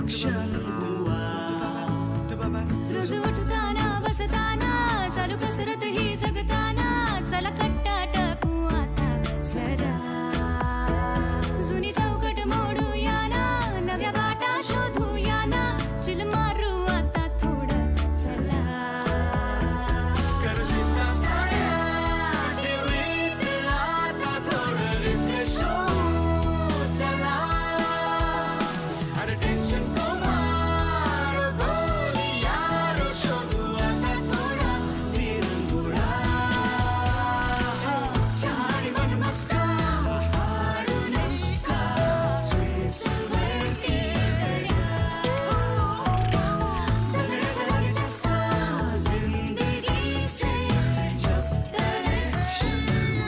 क्षण हुआ। रोज उठताना बसताना चालू कसरत ही जगताना चला कट्टा टाकू आता जरा जुनी चौकट मोडूया ना नव्या वाटा शोधूया ना चिल मारू आता थोडं चला करशिता साया डिलीट आता थोडं रिफ्रेश होऊ चला अरे टेन्शन को मार गोली यारो शोधू आता थोडा विरंगुळा छाडी मन मस्का हाडू नुसका स्ट्रेसवरती दर्या सगळ्याचा चस्का जिंदगी से जब कनेक्शन हुआ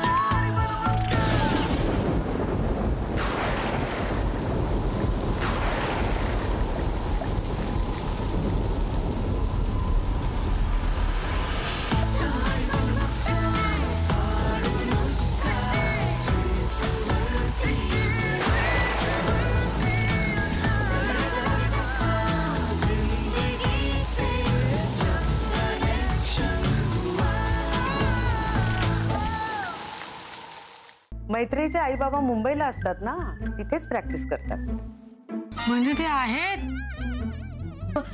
छाडी मन मस्का मैत्रीचे आई बाबा मुंबईला असतात ना, तिथेच प्रॅक्टिस करतात. म्हणजे ते आहेत.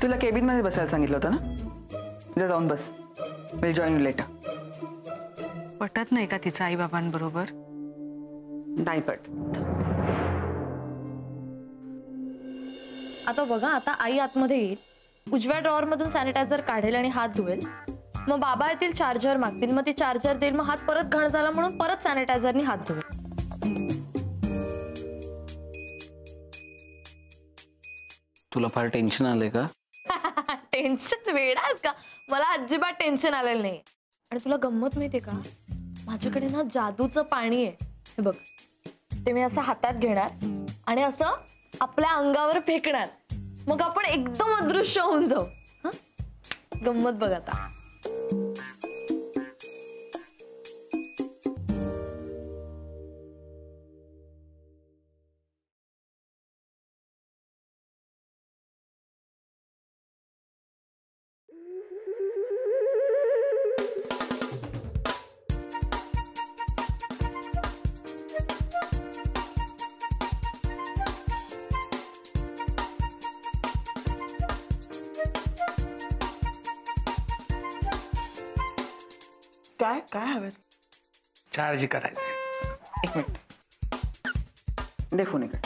तुला केबिन मध्ये बसायला सांगितलं होतं ना, जा जाऊन बस. Will join you later. पटत नाही का तिचं आई बाबांबरोबर? नाही पटत. आता बघा, आता आई आतमध्ये येईल, उजव्या ड्रॉवर मधून सॅनिटायझर काढेल आणि हात धुवेल. मग बाबा येतील, चार्जर मागतील, मग ती चार्जर देईल, मग हात परत घाण झाला म्हणून परत सॅनिटायझरनी हात धुवेल. तुला फार टेन्शन आलंय का? टेन्शन वेडाच का? मला अजिबात टेन्शन आलेलं नाही. आणि तुला गंमत माहितीये का, माझ्याकडे ना जादूचं पाणी आहे. हे बघ, ते मी असं हातात घेणार आणि असं आपल्या अंगावर फेकणार, मग आपण एकदम अदृश्य होऊन जाऊ. हा, गंमत बघ आता. काय काय हवं? चार्ज करायचं. एक मिनिट दे फोन इकडे.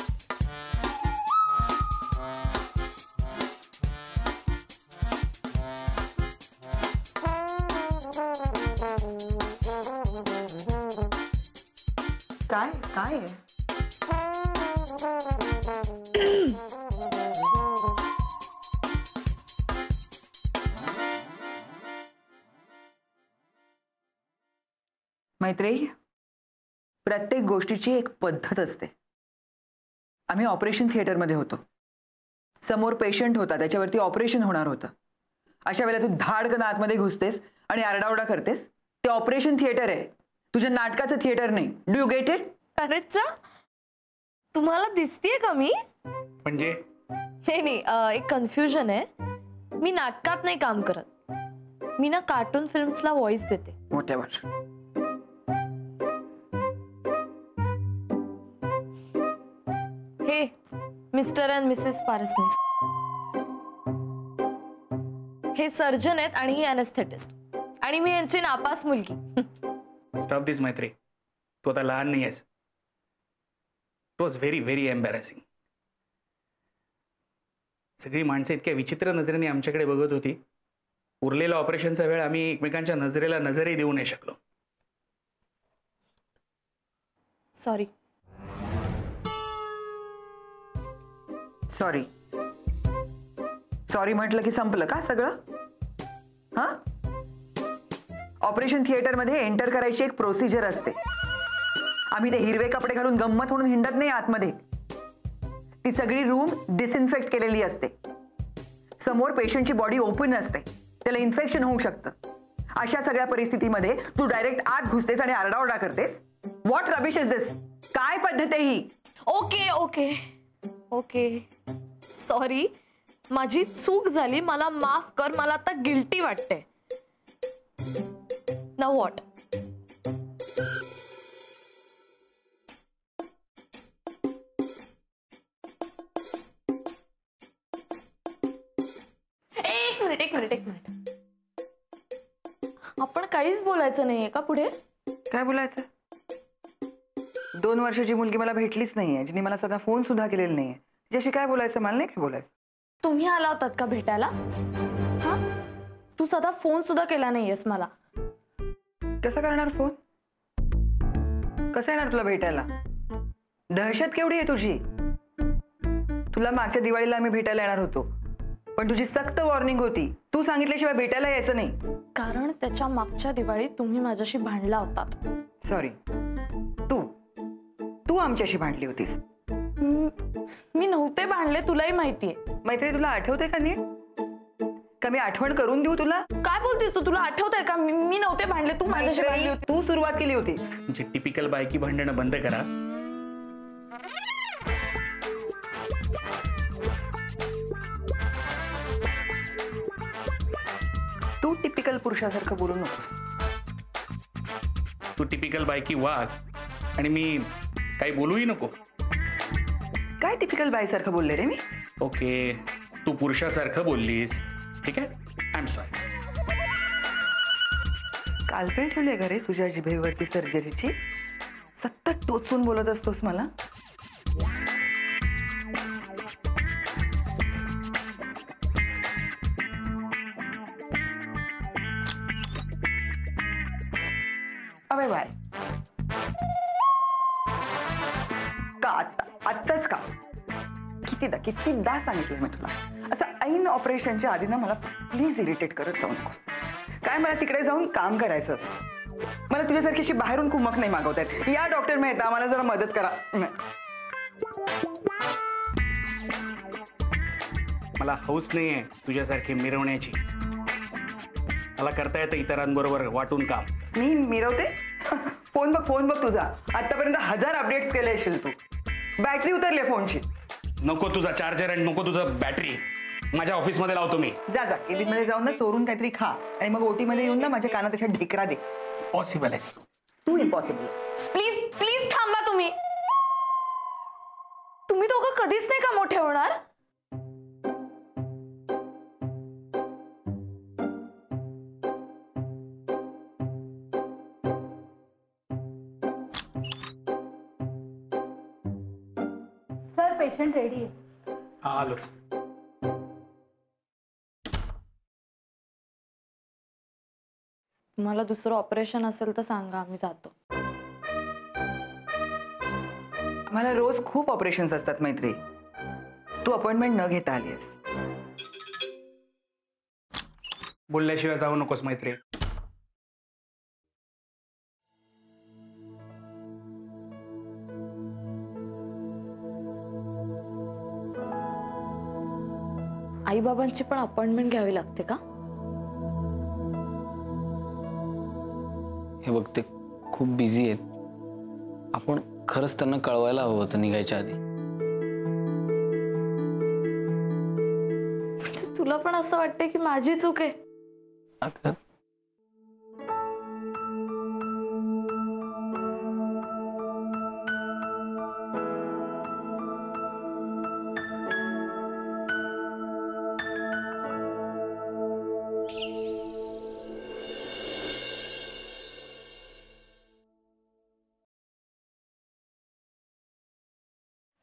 काय काय आहे? मैत्रेयी, प्रत्येक गोष्टीची एक पद्धत असते. आम्ही ऑपरेशन थिएटरमध्ये होतो. समोर पेशंट होता, त्याच्यावरती ऑपरेशन होणार होतं. अशा वेळेला तू धाडकन आतमध्ये घुसतेस आणि आरडाओरडा करतेस. ते ऑपरेशन थिएटर आहे, तुझ्या नाटकाचं थिएटर नाही. Do you get it? अरेच्चा, तुम्हाला दिसतीये का मी? म्हणजे नाही, एक कन्फ्युजन आहे. मी नाटकात नाही काम करत, मी ना कार्टून फिल्म्सला व्हॉइस देते. व्हॉटएव्हर. हे मिस्टर अँड मिसेस पारसनीस, हे सर्जन आहेत आणि ही अॅनेस्थेटिस्ट, आणि मी यांची नापास मुलगी. स्टॉप दिस मैत्री. तू आता लहान नाही आहेस. It was very very embarrassing. सगळी माणसं इतक्या विचित्र नजरेने आमच्याकडे बघत होती. उरलेला ऑपरेशनचा वेळ आम्ही एकमेकांच्या नजरेला नजरही देऊ नाही शकलो. सॉरी. सॉरी सॉरी म्हटलं की संपलं का सगळं? हा, ऑपरेशन थिएटर मध्ये एंटर करायची एक प्रोसिजर असते. आम्ही ते हिरवे कपडे घालून गंमत म्हणून हिंडत नाही आतमध्ये. ती सगळी रूम डिसइन्फेक्ट केलेली असते. समोर पेशंटची बॉडी ओपन असते, त्याला इन्फेक्शन होऊ शकतं. अशा सगळ्या परिस्थितीमध्ये तू डायरेक्ट आत घुसतेस आणि आरडाओरडा करतेस. व्हॉट रबिश इज दिस? काय पद्धत आहे ही? ओके ओके ओके, सॉरी, माझी चूक झाली, मला माफ कर, मला आता गिल्टी वाटते. Now what? एक मिनिट. आपण काहीच बोलायचं नाहीये का पुढे? काय बोलायचं? 2 वर्षाची मुलगी मला भेटलीच नाहीये, जिने मला साधा फोन सुद्धा केलेला नाहीये. तिच्याशी काय बोलायचं? मला नाही काय बोलायचं. तुम्ही आला होतात का भेटायला? हा, तू साधा फोन सुद्धा केला नाहीयेस मला. कसं करणार फोन? कसं येणार तुला भेटायला? दहशत केवढी आहे तुझी? तुला मागच्या दिवाळीला आम्ही भेटायला येणार होतो, पण तुझी सक्त वॉर्निंग होती, तू सांगितल्याशिवाय भेटायला यायचं नाही. कारण त्याच्या मागच्या दिवाळीत तुम्ही माझ्याशी भांडला होतात. सॉरी, तू आमच्याशी भांडली होतीस. मी नव्हते भांडले, तुलाही माहितीये. मैत्री, तुला आठवतंय का नीट? का मी आठवण करून देऊ तुला? काय बोलतेस तू? तुला आठवतंय का मी नव्हते भांडले, तू माझ्याशी भांडली होती. तू सुरुवात केली होती. म्हणजे टिपिकल बायकी भांडणं बंद करा. तू टिपिकल पुरुषासारखं बोलू नकोस. तू टिपिकल बायकी वाग आणि मी काही बोलूही नको. काय टिपिकल बाईसारखं बोलले रे मी? ओके, तू पुरुषासारखं बोललीस, ठीक आहे, आय एम सॉरी. कालपेल ठेवले घरे तुझ्या जिभेवरती सर्जरीची. सतत टोचून बोलत असतोस मला. अबे बाय, का आत्ताच का? कितीदा सांगितलं मी तुला, असं ऐन ऑपरेशनच्या आधी ना मला प्लीज इरिटेट करत जाऊ नकोस. काय मला तिकडे जाऊन काम करायचं असतं. मला तुझ्यासारखी अशी बाहेरून कुमक नाही मागवता येत. या डॉक्टर मेहता, मला जरा मदत करा. मला हौस नाहीये तुझ्यासारखी मिरवण्याची. मला करता येतं इतरांबरोबर वाटून काम. मी मिरवते? फोन बघ तुझा. आतापर्यंत 1000 अपडेट्स केले असेल तू. बॅटरी उतरली फोनची. नको तुझा चार्जर आणि नको तुझं बॅटरी. माझ्या ऑफिसमध्ये लावतो मी. जा केबिन मध्ये जाऊन ना चोरून काहीतरी खा आणि मग ओटी मध्ये येऊन ना माझ्या कानात अशा ढेकरा दे. पॉसिबल आहे तू इम्पॉसिबल. प्लीज थांबा तुम्ही. तुम्ही दोघं कधीच नाही का मोठे होणार? सर, पेशंट रेडी आहे. हा, आलो. तुम्हाला दुसरं ऑपरेशन असेल तर सांगा, आम्ही जातो. मला रोज खूप ऑपरेशन्स असतात मैत्री. तू अपॉइंटमेंट न घेता आलीस. बोलल्याशिवाय जाऊ नकोस मैत्री. आई बाबांची पण अपॉइंटमेंट घ्यावी लागते का? हे बघ, ते खूप बिझी आहेत. आपण खरंच त्यांना कळवायला हवं होतं निघायच्या आधी. तुला पण असं वाटतंय की माझी चूक आहे? अगं,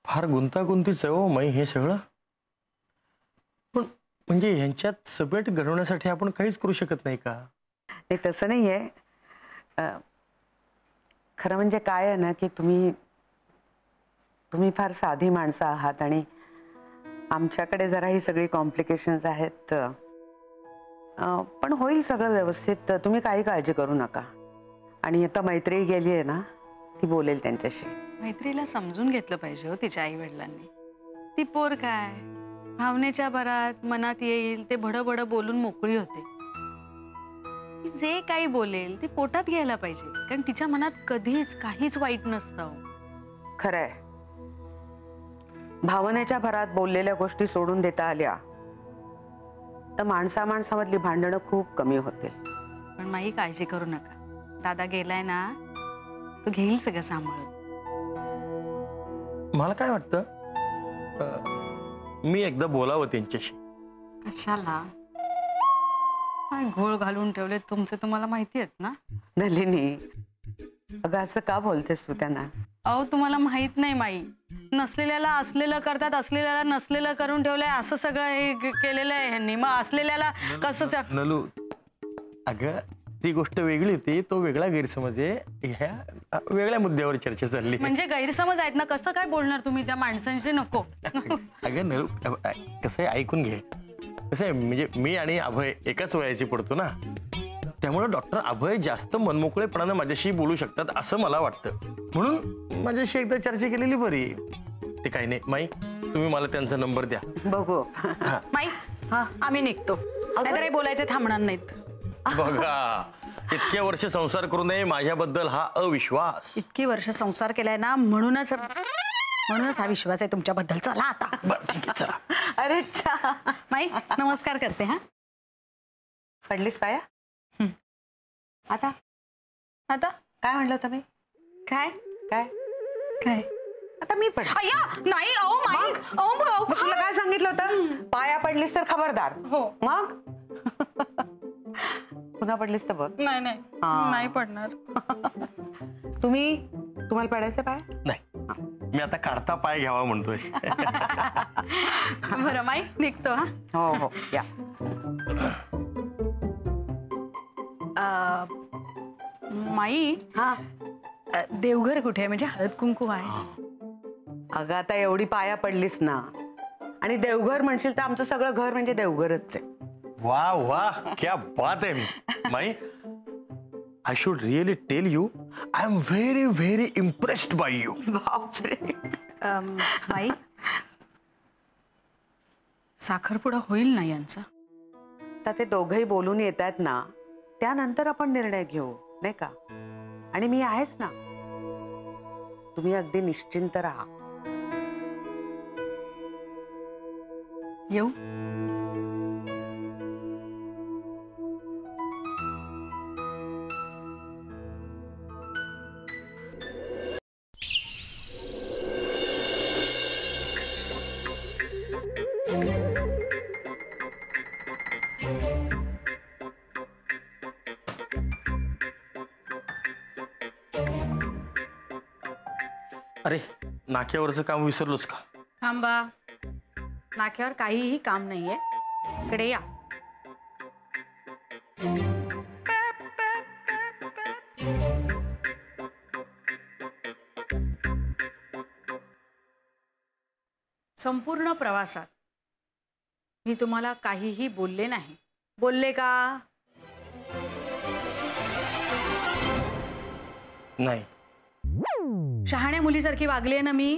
फार गुंतागुंतीच आहे हो मै हे सगळं. पण म्हणजे ह्यांच्यात सब्जेक्ट घडवण्यासाठी आपण काहीच करू शकत नाही का? ते तसं नाहीये. खरं म्हणजे काय आहे ना की तुम्ही फार साधी माणसं आहात आणि आमच्याकडे जरा ही सगळी कॉम्प्लिकेशन्स आहेत. पण होईल सगळं व्यवस्थित. तुम्ही काही काळजी करू नका. आणि आता मैत्री गेली आहे ना, ती बोलेल त्यांच्याशी. मैत्रीला समजून घेतलं पाहिजे हो तिच्या आई वडिलांनी. ती पोर काय भावनेच्या भरात मनात येईल ते भडबड बोलून मोकळी होते. ती जे काही बोलेल ते पोटात घ्यायला पाहिजे, कारण तिच्या मनात कधीच काहीच वाईट नसतं. खरंय. भावनेच्या भरात बोललेल्या गोष्टी सोडून देता आल्या तर माणसामधली भांडणं खूप कमी होतील. पण माई काळजी करू नका. दादा गेलाय ना, तो घेईल सगळं सांभाळून. मला काय वाटतं मी एकदा बोलावं त्यांच्याशी. कशाला? काय घोळ घालून ठेवले तुमचे, तुम्हाला माहिती आहेत ना. नलिनी, अगं असं का बोलतेस तू त्यांना? अहो तुम्हाला माहित नाही माई, नसलेल्याला असलेलं करतात, असलेल्याला नसलेलं करून ठेवलंय, असं सगळं हे केलेलं आहे ह्यांनी. मग असलेल्याला कसं? नलू, अगं ती गोष्ट वेगळी होती, तो वेगळा गैरसमज आहे. ह्या वेगळ्या मुद्द्यावर चर्चा चालली. म्हणजे गैरसमज आहेत ना, कसं काय बोलणार तुम्ही त्या माणसांशी? नको. अगं नलू, कसं आहे ऐकून घे. कसं आहे म्हणजे मी आणि अभय एकाच वयाची पडतो ना, त्यामुळे डॉक्टर अभय जास्त मनमोकळेपणानं माझ्याशी बोलू शकतात असं मला वाटतं. म्हणून माझ्याशी एकदा चर्चा केलेली बरी. ते काही नाही माई, तुम्ही मला त्यांचा नंबर द्या. बघू. माई आम्ही निघतो, नाहीतर बोलायचे थांबणार नाहीत. बघा, इतके वर्ष संसार करू नये माझ्याबद्दल हा अविश्वास. इतकी वर्ष संसार केलाय ना, म्हणूनच हा विश्वास आहे तुमच्याबद्दल. चला आता. बरं ठीक आहे, चला. अरे माई नमस्कार करते. हा, पडलीस पाया? आता आता काय म्हणलं होतं मी? काय काय काय आता मी पड. अय्या नाही. अहो माई, मग तुला काय सांगितलं होतं? पाया पडलीस तर खबरदार. हो. मग पुन्हा पडलीस तर बघ. नाही नाही नाही पडणार. तुम्हाला पडायचं पाय? नाही, मी आता काढता पाय घ्यावा म्हणतोय. बरं माई निघतो. हा हो हो या. माई, हा देवघर कुठे आहे? म्हणजे हळद कुंकू आहे? अगं आता एवढी पाया पडलीस ना, आणि देवघर म्हणशील तर आमचं सगळं घर म्हणजे देवघरच आहे. वा वा, क्या बात आहे माई. I should really tell you, I am very, very impressed by you. बापरे. माई, साखरपुडा होईल ना यांचा? आता ते दोघंही बोलून येत आहेत ना, त्यानंतर आपण निर्णय घेऊ, नाही का? आणि मी आहेच ना, तुम्ही अगदी निश्चिंत राहा. येऊ? अरे, नाक्यावरचं काम विसरलोच का? थांबा, नाक्यावर काहीही काम नाहीये. इकडे या. संपूर्ण प्रवासात मी तुम्हाला काहीही बोलले नाही. बोलले का? नाही. शहाण्या मुलीसारखी वागले ना मी?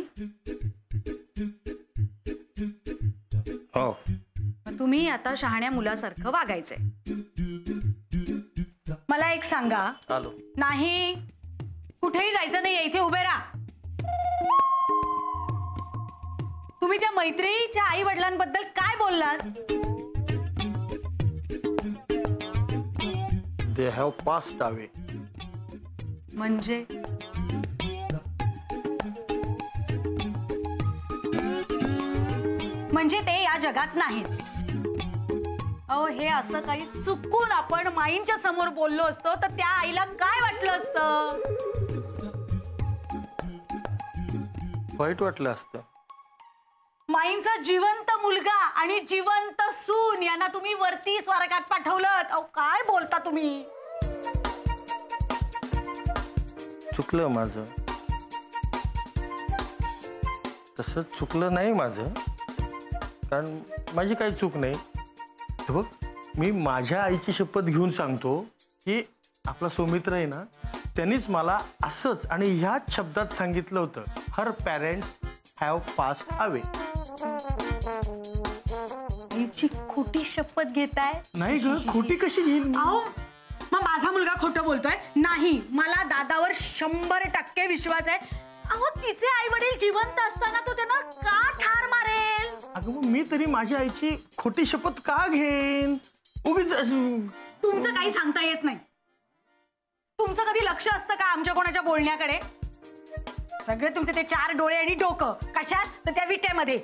हो. तुम्ही आता शहाण्या मुलासारखं वागायचंय. मला एक सांगा. आलो. नाही, कुठेही जायचं नाही, इथे उभे राहा. तुम्ही त्या मैत्रिणीच्या आई वडिलांबद्दल काय बोललात? They have passed away. म्हणजे ते या जगात नाहीत. अहो, हे असं काही चुकून आपण माईंच्या समोर बोललो असतो तर त्या आईला काय वाटलं असतं? वाईट वाटलं असतं. माईंचा जिवंत मुलगा आणि जिवंत सून यांना तुम्ही वरती स्वर्गात पाठवलं. अहो, काय बोलता तुम्ही? चुकलं माझं. तसं चुकलं नाही माझं, कारण माझी काही चूक नाही. हे बघ, मी माझ्या आईची शपथ घेऊन सांगतो की आपला सौमित्र आहे ना, त्यांनीच मला असंच आणि ह्याच शब्दात सांगितलं होतं, हर पॅरेंट्स हॅव पास्ड अवे. हिची खोटी शपथ घेताय? नाही ग, खोटी कशी घेईन? अहो, मग माझा मुलगा खोटं बोलतोय? नाही, मला दादावर 100% विश्वास आहे. अहो तिचे आई वडील जिवंत असताना तो त्यांना का ठार मारेल? अगं मग मी तरी माझ्या आईची खोटी शपथ का घेईन? उगीच तुमचं काही सांगता येत नाही. तुमचं कधी लक्ष असतं का आमच्या कोणाच्या बोलण्याकडे? सगळे तुमचे ते 4 डोळे आणि डोकं कशात? तर त्या विट्यामध्ये.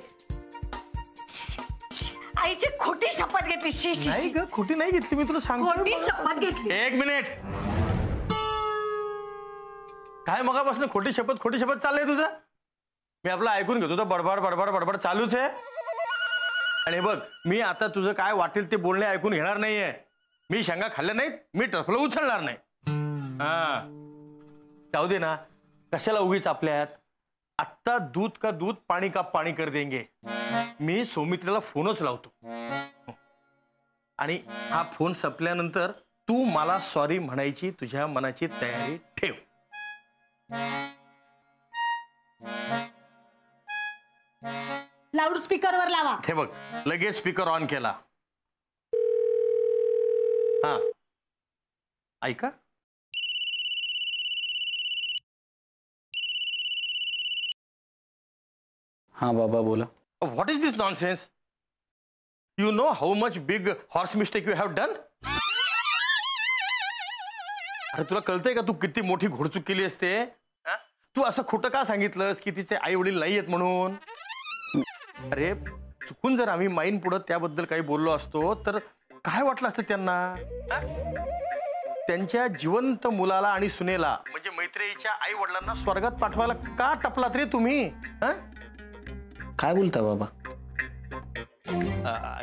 आईची खोटी शपथ घेतली. शी शी नाही ग, खोटी नाही घेतली, मी तुला सांगतो. खोटी शपथ घेतली. एक मिनिट. काय मगापासून खोटी शपथ चाललंय तुझं? मी आपलं ऐकून घेतो, तर बडबड बडबड बडबड चालूच आहे. आणि बघ, मी आता तुझं काय वाटेल ते बोलणे ऐकून घेणार नाहीये. मी शेंगा खाल्ल्या नाहीत, मी टरफलं उचलणार नाही. हा जाऊ दे ना, कशाला उगीच आपल्यात. आत्ता दूध का दूध, पाणी का पाणी कर देंगे. मी सौमित्रीला फोनच लावतो आणि हा फोन संपल्यानंतर तू मला सॉरी म्हणायची तुझ्या मनाची तयारी ठेव. लाऊड स्पीकरवर लावा. हे बघ, लगेच स्पीकर ऑन केला. हा ऐका. हाँ बाबा बोला. What is this nonsense? You know how much big horse mistake you have done? अरे तुला कळतंय का तू किती मोठी घोडचूक केली असते? तू असं खोटं का सांगितलंस की तिचे आई वडील नाही आहेत म्हणून? अरे चुकून जर आम्ही माईन पुढं त्याबद्दल काही बोललो असतो तर काय वाटलं असतं त्यांना? त्यांच्या जिवंत मुलाला आणि सुनेला म्हणजे मैत्रेयीच्या आई वडिलांना स्वर्गात पाठवायला का टपलात रे तुम्ही? काय बोलता बाबा?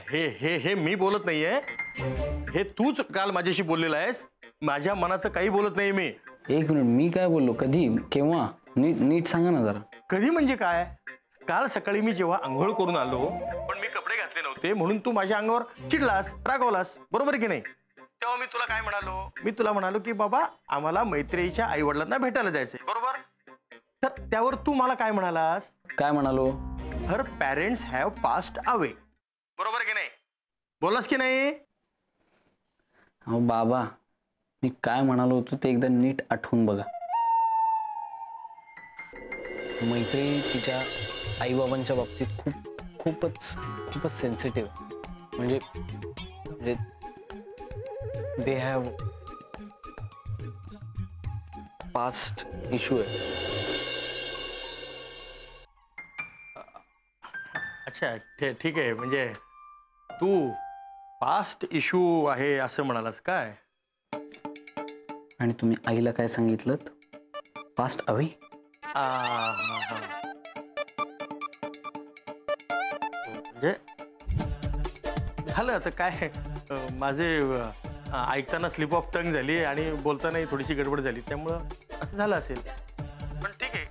हे हे हे मी बोलत नाहीये, हे तूच काल माझ्याशी बोललेला आहेस. माझ्या मनाचं काही बोलत नाही मी. एक मिनिट, मी काय बोललो? कधी? केव्हा? नीट सांगा ना जरा. कधी म्हणजे काय? काल सकाळी मी जेव्हा आंघोळ करून आलो पण मी कपडे घातले नव्हते म्हणून तू माझ्या अंगावर चिडलास, रागवलास, बरोबर की नाही? तेव्हा मी तुला काय म्हणालो? मी तुला म्हणालो की बाबा आम्हाला मैत्रेयीच्या आई वडिलांना भेटायला जायचंय, बरोबर? तर त्यावर तू मला काय म्हणालास? काय म्हणालो? हर पॅरेंट्स हॅव पास्ड अवे, बरोबर की नाही? बोललास की नाही? अहो बाबा, मी काय म्हणालो होतो ते एकदा नीट आठवून बघा. मैत्री तिच्या आईबाबांच्या बाबतीत खूपच सेन्सिटिव्ह. म्हणजे दे हॅव पास्ट इश्यू आहे. अच्छा ठीक आहे, म्हणजे तू पास्ट इश्यू आहे असं म्हणालास काय? आणि तुम्ही आईला काय सांगितलं? Passed away? म्हणजे झालं आता काय, माझे ऐकताना स्लिप ऑफ टंग झाली आणि बोलतानाही थोडीशी गडबड झाली, त्यामुळं असं झालं असेल. पण ठीक आहे,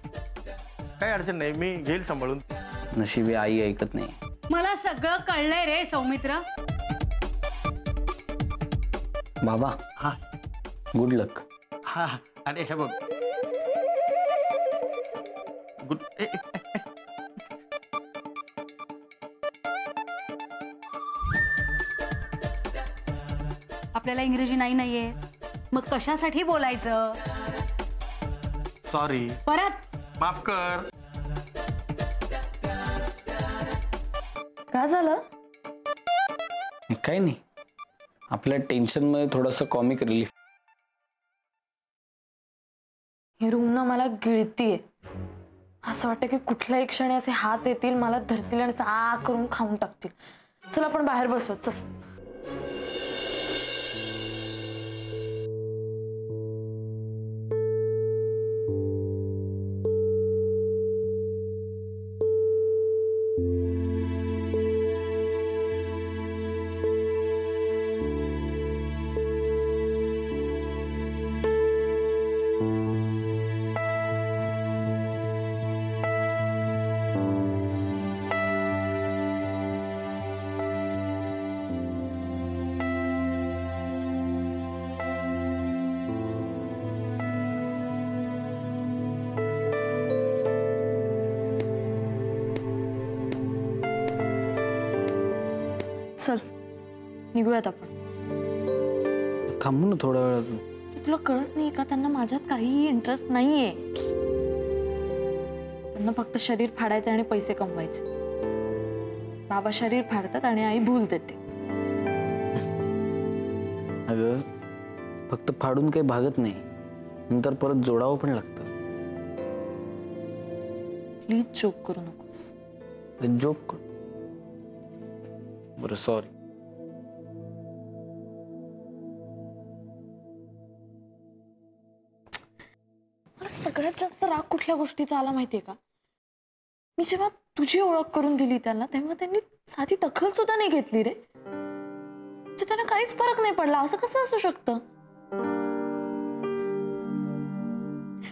काही अडचण नाही, मी घेईल सांभाळून. नशिबी आई ऐकत नाही. मला सगळं कळलंय रे सौमित्र. बाबा हा गुड लक. हा अरे हे बघ, गुड. आपल्याला इंग्रजी नाहीये, मग कशासाठी बोलायचं? सॉरी. परत माफ कर. काय झालं? काही नाही, आपल्या टेन्शन मध्ये थोडंसं कॉमिक रिलीफ. ही रूम ना मला गिळतीये. असं वाटतं की कुठल्याही क्षणी असे हात येतील, मला धरतील आणि आ करून खाऊन टाकतील. चल आपण बाहेर बसू. चल. चल निघूयात आपण. थांबू ना थोडा वेळ. तुला कळत नाही का त्यांना माझ्यात काहीही इंटरेस्ट नाहीये. त्यांना फक्त शरीर फाडायचं आणि पैसे कमवायचे. बाबा शरीर फाडतात आणि आई भूल देते. अगं फक्त फाडून काही भागत नाही, नंतर परत जोडावं पण लागतं. प्लीज जोक करू नकोस. जोक बरं, सॉरी. मला सगळ्यात जास्त राग कुठल्या गोष्टीचा आला माहितीये का? मी जेव्हा तुझी ओळख करून दिली त्यांना, तेव्हा त्यांनी साधी दखल सुद्धा नाही घेतली रे. म्हणजे त्यांना काहीच फरक नाही पडला. असं कसं असू शकतं?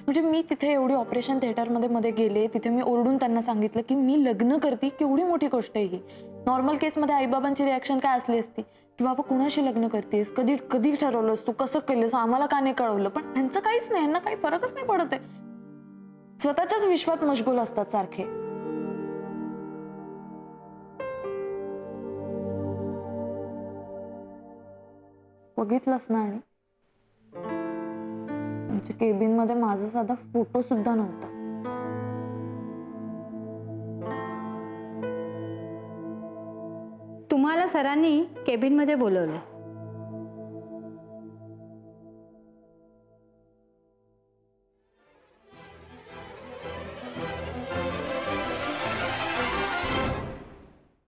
म्हणजे मी तिथे एवढी ऑपरेशन थिएटरमध्ये मध्ये गेले, तिथे मी ओरडून त्यांना सांगितलं की मी लग्न करते, केवढी मोठी गोष्ट आहे ही. नॉर्मल केसमध्ये आईबाबांची रिॲक्शन काय असली असती की बाबा कुणाशी लग्न करतेस, कधी कधी ठरवलंस तू, कसं केलंस, आम्हाला का नाही कळवलं. पण त्यांचं काहीच नाही, यांना काही फरकच नाही पडत आहे. स्वतःच्याच विश्वात मशगूल असतात सारखे. बघितलंस ना, आणि आमच्या केबिन मध्ये माझा साधा फोटो सुद्धा नव्हता. तुम्हाला सरांनी केबिन मध्ये बोलवलं.